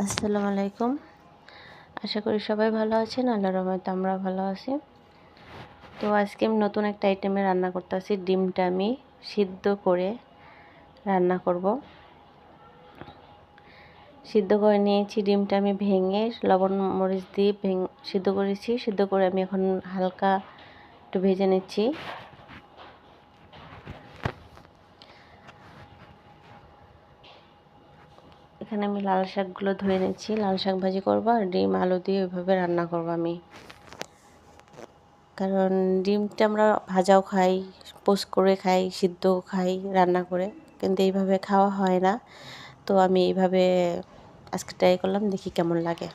আসসালামু আলাইকুম। আশা করি সবাই ভালো আছেন। আল্লাহর রহমতে আমরা ভালো আছি। তো আজকে আমি নতুন একটা আইটেমে রান্না করতেছি। ডিমটা আমি সিদ্ধ করে রান্না করব। সিদ্ধ করে নিয়েছি ডিমটা, আমি ভেঙে লবণ মরিচ দিয়ে সিদ্ধ করেছি। সিদ্ধ করে আমি এখন হালকা একটু ভেজে নিচ্ছি। এখানে আমি লাল শাকগুলো ধুয়ে নিচ্ছি। লাল শাক ভাজি করবো আর ডিম আলু দিয়ে ওইভাবে রান্না করবো আমি। কারণ ডিমটা আমরা ভাজাও খাই, পোস্ট করে খাই, সিদ্ধও খাই রান্না করে, কিন্তু এইভাবে খাওয়া হয় না। তো আমি এইভাবে আজকে ট্রাই করলাম, দেখি কেমন লাগে।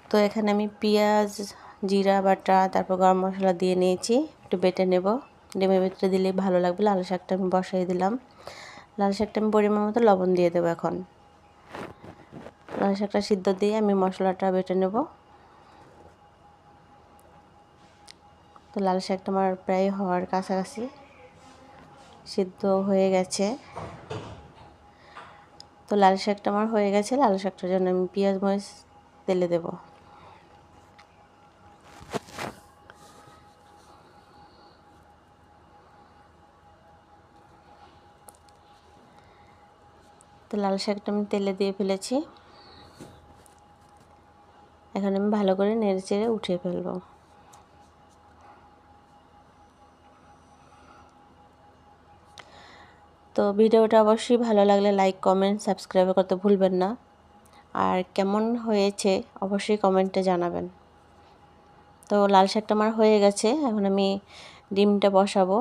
তো এখানে আমি পেঁয়াজ, জিরা বাটা, তারপর গরম মশলা দিয়ে নিয়েছি। একটু বেটে নেব। ডিমের ভিতরে দিলেই ভালো লাগবে। লাল শাকটা আমি বসাই দিলাম। লাল শাকটা আমি পরিমাণ মতো লবণ দিয়ে দেবো। এখন লাল শাকটা সিদ্ধ দিয়ে আমি মশলাটা বেটে নেব। তো লাল শাকটা আমার প্রায় হওয়ার কাছাকাছি, সিদ্ধ হয়ে গেছে। তো লাল শাকটা আমার হয়ে গেছে। লাল শাকটার জন্য আমি পেঁয়াজ মরিচ তেলে দেব। তো লাল শাকটা আমি তেলে দিয়ে ফেলেছি। এখন আমি ভালো করে নেড়ে চেড়ে উঠিয়ে ফেলবো। তো ভিডিওটা অবশ্যই ভালো লাগলে লাইক, কমেন্ট, সাবস্ক্রাইব করতে ভুলবেন না। আর কেমন হয়েছে অবশ্যই কমেন্টে জানাবেন। তো লাল শাকটা আমার হয়ে গেছে। এখন আমি ডিমটা বসাবো।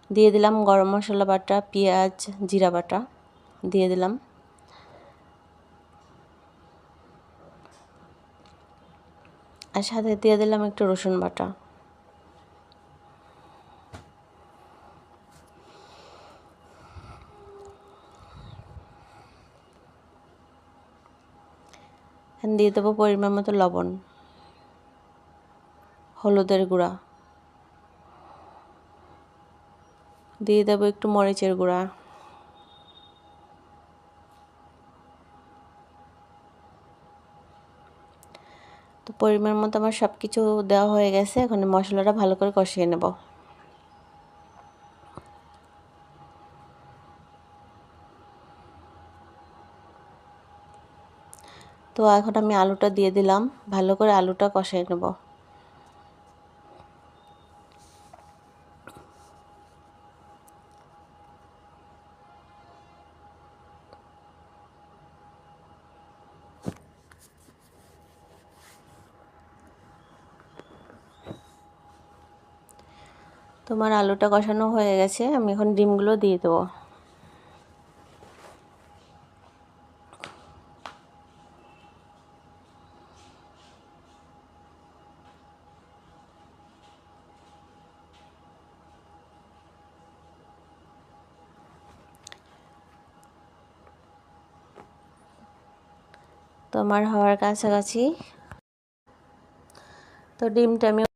দিয়ে দিলাম গরম মশলা বাটা, পেঁয়াজ, জিরা বাটা দিয়ে দিলাম। আর সাথে দিয়ে দিলাম একটু রসুন বাটা। এখন দিয়ে দেবো পরিমাণ মতো লবণ, হলুদের গুঁড়া, দিয়ে দেবো একটু মরিচের গুঁড়া, তো পরিমাণ মতো আমার সব কিছু দেওয়া হয়ে গেছে। এখন মশলাটা ভালো করে কষিয়ে নেব। তো এখন আমি আলুটা দিয়ে দিলাম। ভালো করে আলুটা কষিয়ে নেব। তোমার আলুটা কষানো হয়ে গেছে। আমি এখন ডিমগুলো দিয়ে দেবো। তোমার হওয়ার কাছাকাছি। তো ডিমটা আমি